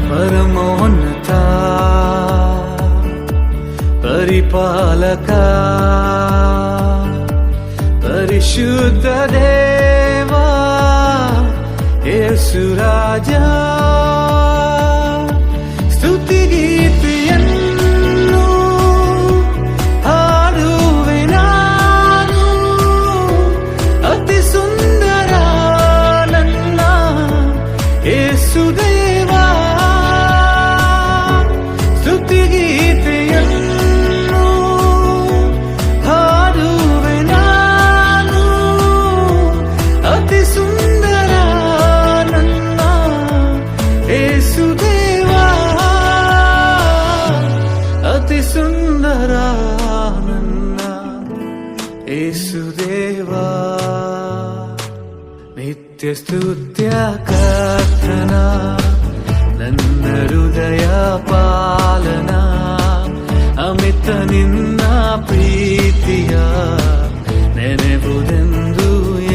ಪರಮೋನ್ನತ ಪರಿಪಾಲಕ ಪರಿಶುದ್ಧ ದೇವ ಯೇಸು ರಾಜ, ಸ್ತುತಿಗೀತೆಯನ್ನು ಹಾಡುವೆ ನಾನು, ಅತಿ ಸುಂದರ ನನ್ನ ಯೇಸು ದೇವ. ಸ್ತುತಿಗೀತೆಯನ್ನು ಹಾಡುವೆ ನಾನು, ಅತಿ ಸುಂದರ ನನ್ನ ಯೇಸು ದೇವ, ಅತಿ ಸುಂದರ ನನ್ನ ಯೇಸು ದೇವ. ನಿತ್ಯ ಸ್ತುತ್ಯ ಕರ್ತನ ನನ್ನ ಹೃದಯ ಪಾಲನ, ಅಮಿತ ನಿನ್ನ ಪ್ರೀತಿಯ ನೆನೆವುದೆಂದು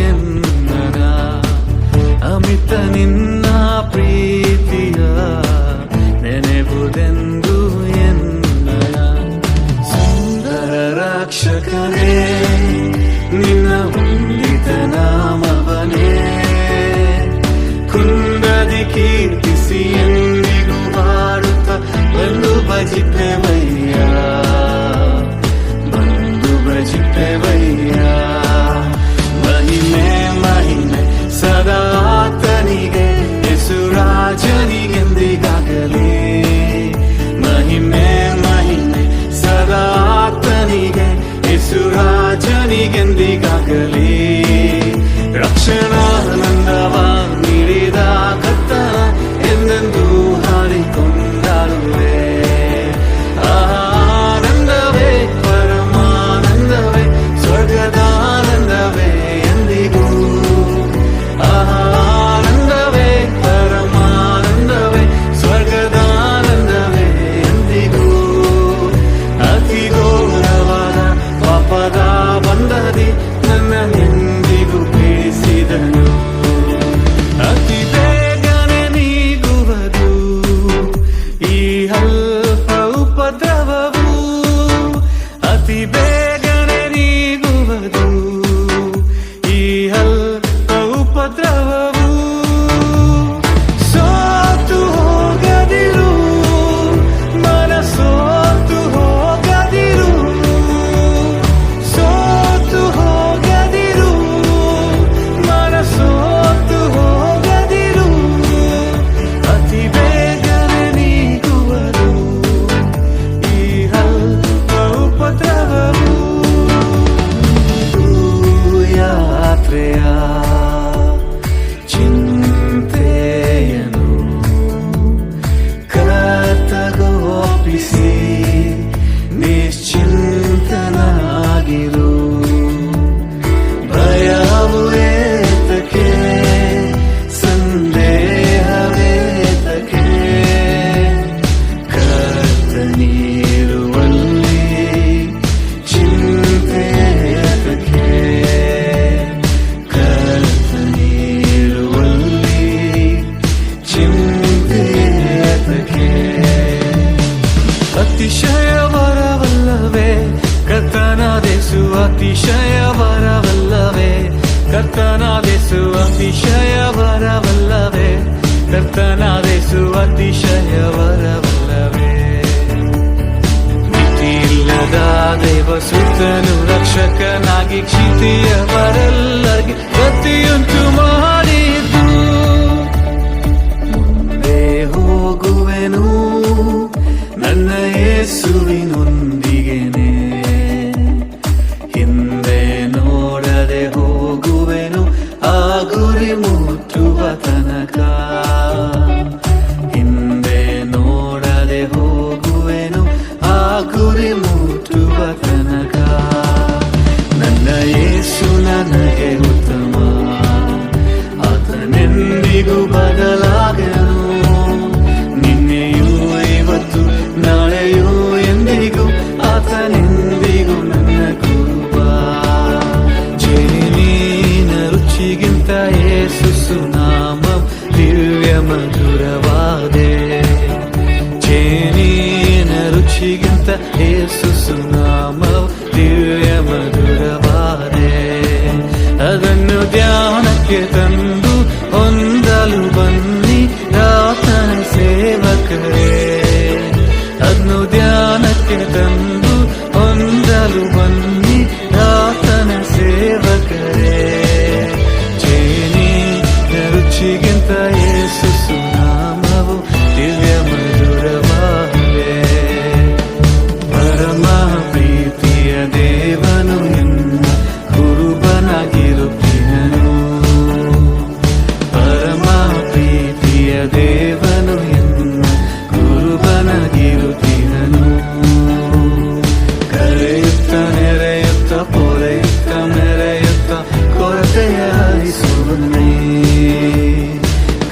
ಎನ್ನನ, ಅಮಿತ ನಿನ್ನ ಪ್ರೀತಿಯ ನೆನೆವುದೆಂದು ಎನ್ನನ. ಸುಂದರ ರಕ್ಷಕನೇ ನಿನ್ನ ವಂದಿತ ನಾಮವನೇ, ಕುಂದದಿ ಕೀರ್ತಿಸಿ ಎಂದಿಗೂ ಹಾಡುತ್ತ ಬಂದು ಭಜಿಪೆವಯ್ಯ, ಬಂದು ಭಜಿಪೆವಯ್ಯ. ಮಹಿಮೆ ಮಹಿಮೆ ಸದಾ ಆತನಿಗೆ, ಯೇಸುರಾಜನಿಗೆಂದಿಗಾಗಲಿ. ಮಹಿಮೆ ಮಹಿಮೆ ಸದಾ ಆತನಿಗೆ, ಯೇಸುರಾಜನಿಗೆಂದಿಗಾಗಲಿ. ರಕ್ಷಣಾನಂದವ ನೀಡಿದ ಕರ್ತನ ಎಂದೆಂದೂ ಹಾಡಿಕೊಂಡಾಡುವೆ. ಆನಂದವೇ ಪರಮಾನಂದವೇ, ಸ್ವರ್ಗದಾನಂದವೇ ಎಂದಿಗೂ. ಆನಂದವೇ ಪರಮಾನಂದವೇ, ಸ್ವರ್ಗದಾನಂದವೇ ಎಂದಿಗೂ. ಅತಿ ಘೋರವಾದ ಪಾಪದ ಬಂಧದಿ ನನ್ನ ಎಂದಿಗೂ ಪೀಡಿಸಿದನು. ಅತಿ ಬೇಗನೆ ನೀಗುವುದು ಈ ಅಲ್ಪ ಉಪದ್ರವವು, ಅತಿ ಬೇಗನೆ ನೀಗುವುದು ಈ ಅಲ್ಪ ಉಪದ್ರವವು. ಸೋತು ಹೋಗದಿರು ಮನಸೋತು ಹೋಗದಿರು, ಸೋತು ಹೋಗದಿರು ಮನಸೋತು ಹೋಗದಿರು. ಅತಿ ಬೇಗನೆ ನೀಗುವುದು ಈ ಅಲ್ಪ ಉಪದ್ರವವು. ಯಾತ್ರೆಯ ಚಿಂತೆಯನ್ನು ಕರ್ತಗೊಪ್ಪಿಸಿ ನಿಶ್ಚಿಂತನಾಗಿರು. ಭಯವು ಏತಕ್ಕೆ, ಸಂದೇಹವೇತಕ್ಕೆ, ಕರ್ತನಿರುವಲ್ಲಿ ಚಿಂತೆ ಏತಕ್ಕೆ, ಕರ್ತನಿರುವಲ್ಲಿ ಚಿಂತೆ ಏತಕ್ಕೆ. ಅತಿಶಯ ವರವಲ್ಲವೇ ಕರ್ತನಾದೇಸು, ಅತಿಶಯ ವರವಲ್ಲವೇ ಕರ್ತನಾದೇಸು, ಅತಿಶಯ ವರವಲ್ಲವೇ ಕರ್ತನಾದೇಸು, ಅತಿಶಯ ವರವಲ್ಲವೇ. ಮಿತಿಯಿಲ್ಲದ ದೇವಸುತನು ರಕ್ಷಕನಾಗಿ ಕ್ಷಿತಿಯವರೆಲ್ಲರಿಗೆ ಗತಿಯುಂಟು ಮಾಡಿದ್ದು. ಮುಂದೆ ಹೋಗುವೆನು ನನ್ನ ಯೇಸುವಿನೊಂದಿಗೆನೆ, ಹಿಂದೆ ನೋಡದೆ ಹೋಗುವೆನು ಆ ಗುರಿ ಮುಟ್ಟುವ ತನಕ. ಹಿಂದೆ ನೋಡದೆ ಹೋಗುವೆನು ಆ ಗುರಿ ಮುಟ್ಟುವ ತನಕ. ನನ್ನ ಯೇಸು ನನಗೆ ಉತ್ತಮ, ಆತನೆಂದಿಗೂ ಬದಲಾಗನು. ನಿನ್ನೆಯೂ ಇವತ್ತು ನಾಳೆಯೂ ಎಂದಿಗೂ ಯೇಸು ಸುನಾಮವು ದಿವ್ಯ ಮಧುರವಾದೆ. ಅದನ್ನು ಧ್ಯಾನಕ್ಕೆ ತಂದು ಹೊಂದಲು ಬನ್ನಿ ಆತನ ಸೇವಕರೇ. ಅದನ್ನು ಧ್ಯಾನಕ್ಕೆ ತಂದು ಹೊಂದಲು ಬನ್ನಿ ಆತನ ಸೇವಕರೇ. ಜೇನಿನ ರುಚಿಗಿಂತ ಯೇಸು ಸುನಾಮವು ದಿವ್ಯ ಮಧುರವಾದೆ. ಪರಮ ಪ್ರೀತಿಯ ದೇವನು ಎನ್ನ ಕುರುಬನಾಗಿರುತ್ತಿಹನು. ಪರಮ ಪ್ರೀತಿಯ ದೇವನು ಎನ್ನ ಕುರುಬನಾಗಿರುತ್ತಿಹನು. ಕರೆಯುತ್ತ ನೆರೆಯುತ್ತ ಪೊರೆಯುತ್ತ ಮೆರೆಯುತ್ತ ಕೊರತೆಯ ಹರಿಸುವನೇ.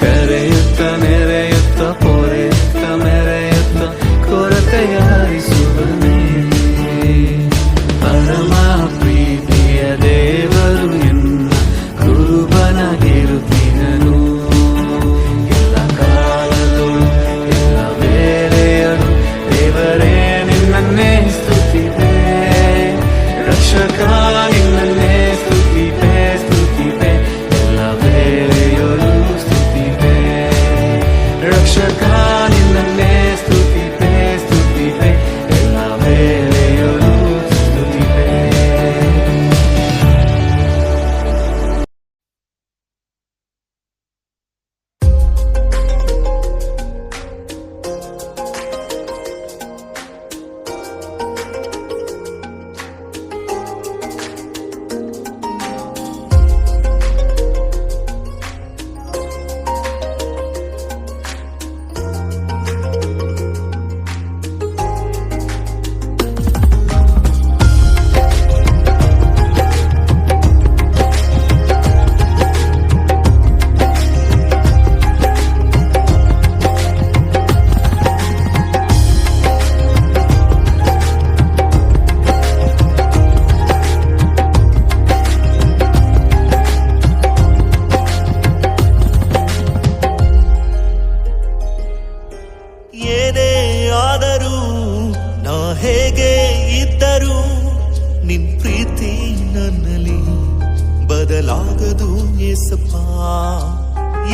ಕರೆಯುತ್ತ ನೆರೆಯುತ್ತ ಪೊರೆಯುತ್ತ ಮೆರೆಯುತ್ತ ಕೊರತೆಯ ಹರಿಸುವನೇ. ಪರಮ ಪ್ರೀತಿಯ ದೇವರು ಎನ್ನ ಕುರುಬನಾಗಿರುತ್ತಿಹನು. ಎಲ್ಲ ಕಾಲದಳು ಎಲ್ಲ ವೇಳೆಯಳು ದೇವರೇ ನಿನ್ನನ್ನೇ ಸ್ತುತಿಪೆ. ರಕ್ಷಕ ನಿನ್ನನ್ನೇ ಸ್ತುತಿಪೆ ಸ್ತುತಿಪೆ. ಎಲ್ಲ ವೇಳೆಯಳು ಸ್ತುತಿಪೆ. ರಕ್ಷಕ ನಿನ್ನನ್ನೇ ಸ್ತುತಿಪೆ ಸ್ತುತಿಪೆ. ಎಲ್ಲ ವೇಳೆಯಳು ಸ್ತುತಿಪೆ. ಏನೇ ಆದರೂ ನಾ ಹೇಗೆ ಇದ್ದರೂ ನಿನ್ ಪ್ರೀತಿ ನನ್ನಲ್ಲಿ ಬದಲಾಗದು ಏಸಪ್ಪ.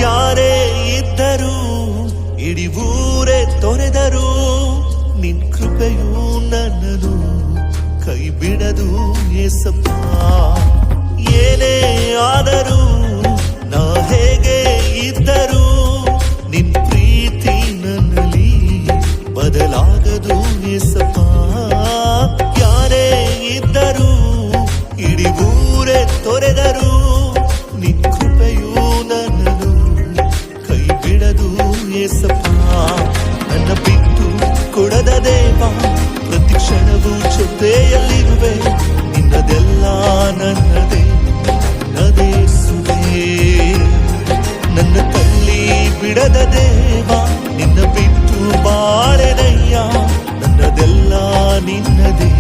ಯಾರೇ ಇದ್ದರೂ ಇಡೀ ಊರೇ ತೊರೆದರೂ ನಿನ್ ಕೃಪೆಯು ನನ್ನನ್ನು ಕೈ ಬಿಡದು ಏಸಪ್ಪ. ಏನೇ ಆದರೂ ನಾ ಹೇಗೆ ಇದ್ದರೂ ನಿನ್ ಪ್ರೀತಿ ನನ್ನಲ್ಲಿ ಬದಲಾಗದು ಏಸಪ್ಪ. ಯಾರೇ ಇದ್ದರೂ ಇಡೀ ಊರೇ ತೊರೆದರೂ ನಿನ್ ಕೃಪೆಯು ನನ್ನನ್ನು ಕೈ ಬಿಡದು ಏಸಪ್ಪ. ನನ್ನ ಬಿಟ್ಟು ಕೊಡದ ದೇವ ಪ್ರತಿ ಕ್ಷಣವೂ ಜೊತೆಯಲ್ಲಿರುವೆ. ನಿನ್ನದೆಲ್ಲ ನನ್ನದೇ ನನ್ನದೇಸುವೆ. ನನ್ನ ತಳ್ಳಿ ಬಿಡದ ದೇವ ನಿನ್ನ ಬಿಟ್ಟು ಬಾಳೆನಯ್ಯ. ನನ್ನದೆಲ್ಲ ನಿನ್ನದೇ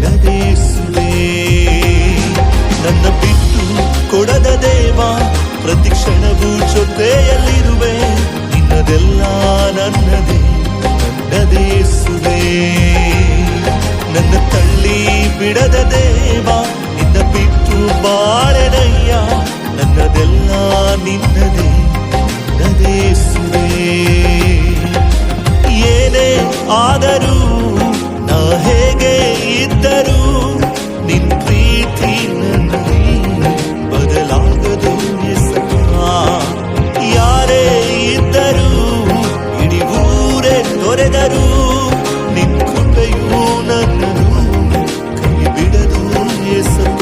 ನನ್ನದೇಸುವೆ. ನನ್ನ ಬಿಟ್ಟು ಕೊಡದ ದೇವ ಪ್ರತಿ ಕ್ಷಣವೂ ಜೊತೆಯಲ್ಲಿರುವೆ. ನಿನ್ನದೆಲ್ಲ ನನ್ನದೇ ನನ್ನದೇಸುವೆ. ನನ್ನ ತಳ್ಳಿ ಬಿಡದ ದೇವ ನಿನ್ನ ಬಿಟ್ಟು ಬಾಳೆನಯ್ಯ. ನನ್ನದೆಲ್ಲ ನಿನ್ನದೇ ನನ್ನದೇಸುವೆ. ಏನೇ ಆದರೂ ನಾ ಹೇಗೆ ಇದ್ದರೂ ನಿನ್ ಪ್ರೀತಿ ನನ್ನಲ್ಲಿ ಬದಲಾಗದು ಏಸಪ್ಪ. ಯಾರೇ ಇದ್ದರೂ ಇಡೀ ಊರೇ ತೊರೆದರೂ ನಿನ್ ಕೃಪೆಯು ನನ್ನನ್ನು ಕೈ ಬಿಡದು ಏಸಪ್ಪ.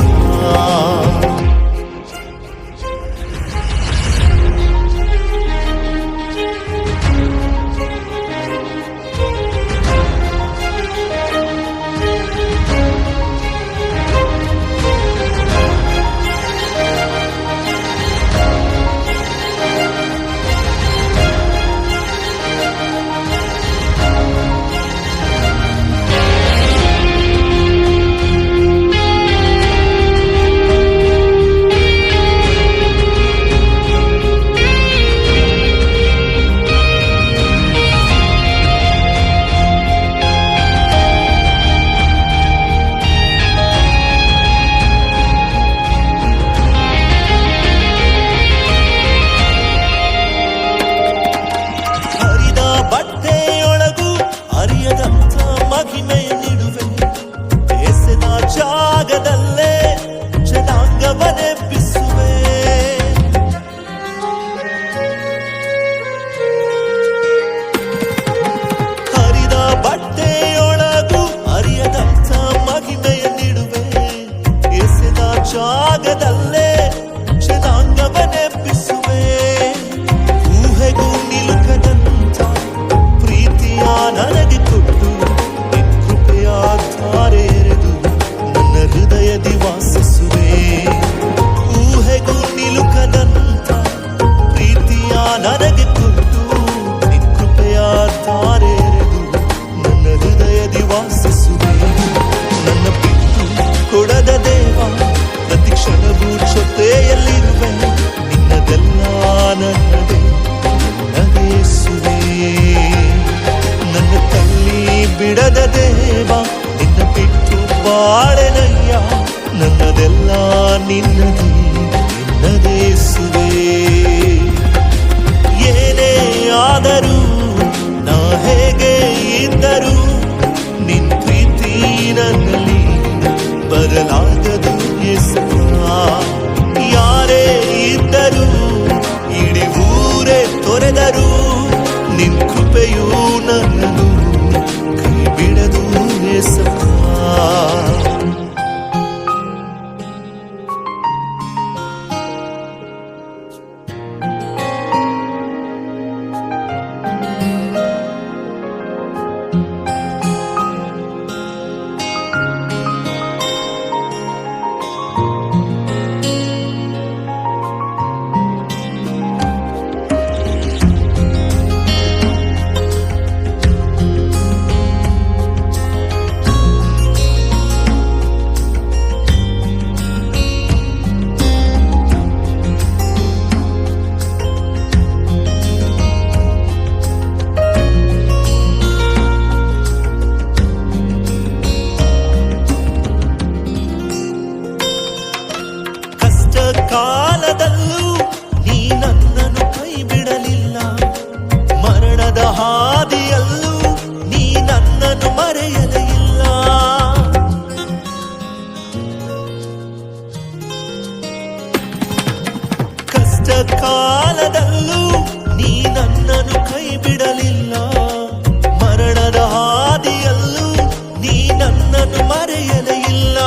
ನಿನ್ನನ್ನು ಮರೆಯಲೇ ಇಲ್ಲ.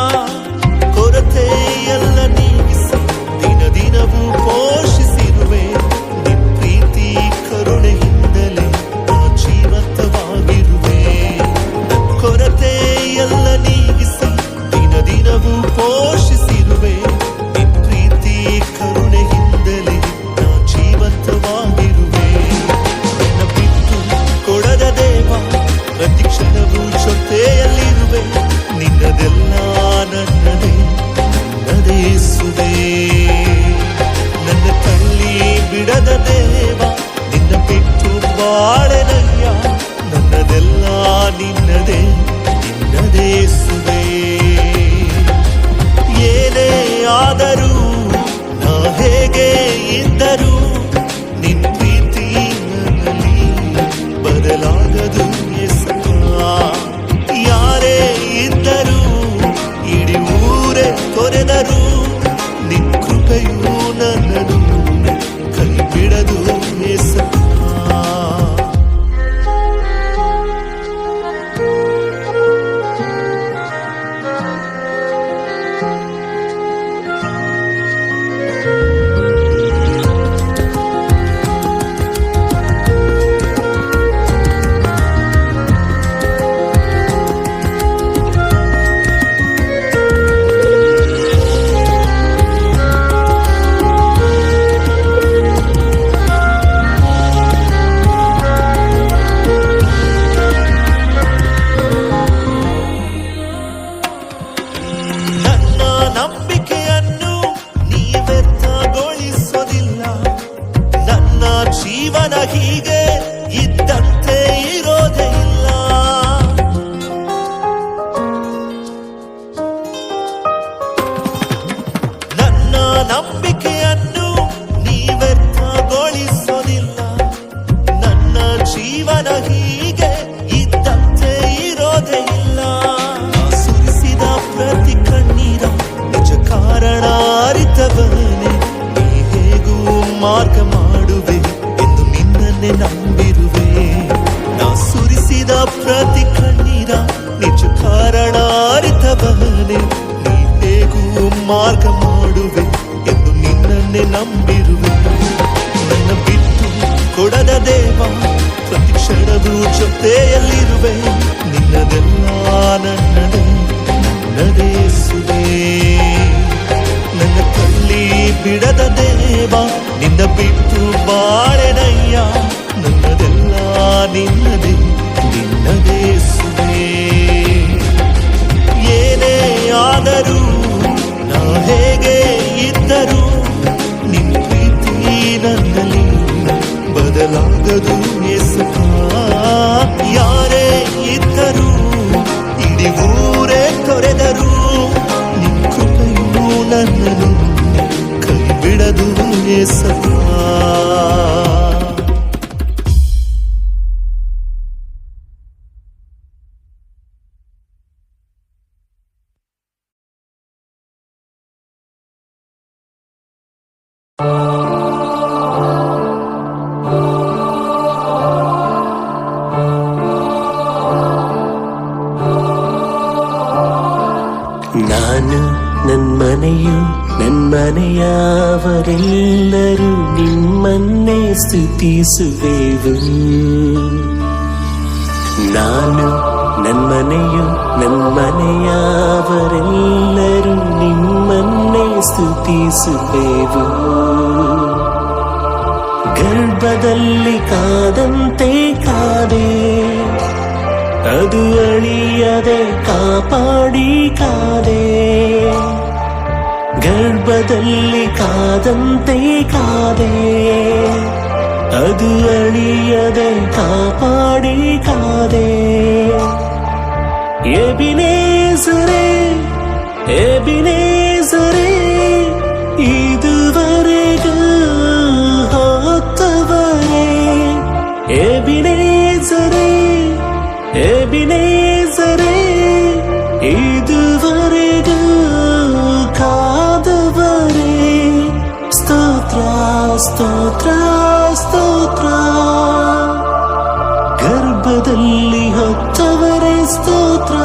ಕೊರತೆ ಎಲ್ಲ ನೀಗಿಸಿ ದಿನ ದಿನವೂ ಪೋಷಿಸಿರುವೆ. ನಿನ್ ಪ್ರೀತಿ ಕರುಣೆಯಿಂದಲೇ ನಾ ಜೀವಂತವಾಗಿರುವೆ. ನನ್ ಕೊರತೆ ಎಲ್ಲ ನೀಗಿಸಿ ದಿನ ದಿನವೂ ಪೋಷಿಸಿರುವೆ. ನಿನ್ ಪ್ರೀತಿ ಕರುಣೆಯಿಂದಲೇ ನಾ ಜೀವಂತವಾಗಿರುವೆ. ನಿನ್ನ ಬಿಟ್ಟು ಕೊಡದ ದೇವ, ಪ್ರತಿ ಕ್ಷಣವೂ ಜೊತೆಯಲ್ಲಿರುವೆ. ನಿನ್ನದೆಲ್ಲ ನನ್ನದೇ, ನನ್ನದೇ ಯೇಸುವೇ. ನನ್ನ ತಳ್ಳಿ ಬಿಡದ ದೇವ, ನಿನ್ನ ಬಿಟ್ಟು ಬಾಳೆನಯ್ಯ. ನನ್ನದೆಲ್ಲ ನಿನ್ನದೇ, ನಿನ್ನದೇ ಯೇಸುವೇ. ಏನೇ ಆದರೂ ನಾ ಹೇಗೆ ಇದ್ದರೂ ನಿನ್ ಪ್ರೀತಿ ನನ್ನಲ್ಲಿ ಬದಲಾಗದು ಯೇಸಪ್ಪ. ಯಾರೇ ಇದ್ದರೂ ಇಡೀ ಊರೇ ತೊರೆದರೂ ನಿನ್ ಕೃಪೆಯು ನನ್ನನ್ನು ಕೈ ಬಿಡದು ಯೇಸಪ್ಪ. ಜೀವನ ಹೀಗೆ ಇದ್ದಂತೆ ಇರೋದೇ ಇಲ್ಲ. ನನ್ನ ನಂಬಿಕೆಯನ್ನು ನೀ ವ್ಯರ್ಥಗೊಳಿಸೋದಿಲ್ಲ. ನನ್ನ ಜೀವನ ಹೀಗೆ ಇದ್ದಂತೆ ಇರೋದೇ ಇಲ್ಲ. ಸುರಿಸಿದ ಪ್ರತಿ ಕಣ್ಣೀರ ನಿಜ ಕಾರಣ ಅರಿತವನೇ. ನೀ ಹೇಗೂ ಮಾರ್ಗ ಮಾಡುವೆ ಎಂದು ನಿನ್ನನ್ನೇ ನಂಬಿರುವೆ. ನಾ ಸುರಿಸಿದ ಪ್ರತಿ ಕಣ್ಣೀರ ನಿಜ ಕಾರಣ ಅರಿತವನೇ. ನೀ ಹೇಗೂ ಮಾರ್ಗ ಮಾಡುವೆ ಎಂದು ನಿನ್ನನ್ನೇ ನಂಬಿರುವೆ. ನನ್ನ ಬಿಟ್ಟು ಕೊಡದ ದೇವ, ಪ್ರತಿ ಕ್ಷಣವೂ ಜೊತೆಯಲ್ಲಿರುವೆ. ನಿನ್ನದೆಲ್ಲ ನನ್ನದೇ, ನನ್ನದೇ ಯೇಸುವೇ. ನನ್ನ ತಳ್ಳಿ ಬಿಡದ ದೇವ, ನಿನ್ನ ಬಿಟ್ಟು ಬಾಳೆನಯ್ಯ. ನನ್ನದೆಲ್ಲ ನಿನ್ನದೇ, ನಿನ್ನದೇ ಯೇಸುವೇ. ಏನೇ ಆದರೂ ನಾ ಹೇಗೆ ಇದ್ದರೂ ನಿನ್ನ ಪ್ರೀತಿ ನನ್ನಲ್ಲಿ ಬದಲಾಗದು ಯೇಸಪ್ಪ. ಯಾರೇ ಇದ್ದರೂ ಇಡೀ ಊರೇ ತೊರೆದರೂ ನಿನ್ನ ಕೃಪೆಯು ನನ್ನನ್ನು ಕೈ ಬಿಡದು ಯೇಸಪ್ಪ. ನಾನು ನನ್ಮನೆಯು ನನ್ಮನೆಯವರೆಲ್ಲರೂ ನಿಮ್ಮನ್ನೇ ಸ್ತುತಿಸುವೆವು. ನಾನು ನನ್ಮನೆಯು ನನ್ಮನೆಯವರೆಲ್ಲರೂ ನಿಮ್ಮನ್ನೇ ಸ್ತುತಿಸುವೆವು. ಗರ್ಭದಲ್ಲಿ ಕಾದಂತೆ ಕಾದೆ, ಅದು ಅಳಿಯದೆ ಕಾಪಾಡಿ ಕಾದೆ. ಗರ್ಭದಲ್ಲಿ ಕಾದಂತೆ ಕಾದೆ, ಅದು ಅಳಿಯದೆ ಕಾಪಾಡಿ ಕಾದೆ. ಎಬಿನೇಸರೇ, ಎಬಿನೇಸರೇ, ಇದುವರೆಗೂ ಹೊತ್ತವರೇ. ಎಬಿನೇಸರೇ, ಎಬಿನೇಸರೇ, ಇದುವರೆಗೂ ಕಾದವರೇ. ಸ್ತೋತ್ರ ಸ್ತೋತ್ರ ಸ್ತೋತ್ರ. ಗರ್ಭದಲ್ಲಿ ಹೊತ್ತವರೇ ಸ್ತೋತ್ರ.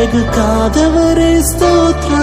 ಕೊನೆಗೂ ಕಾದವರೇ ಸ್ತೋತ್ರ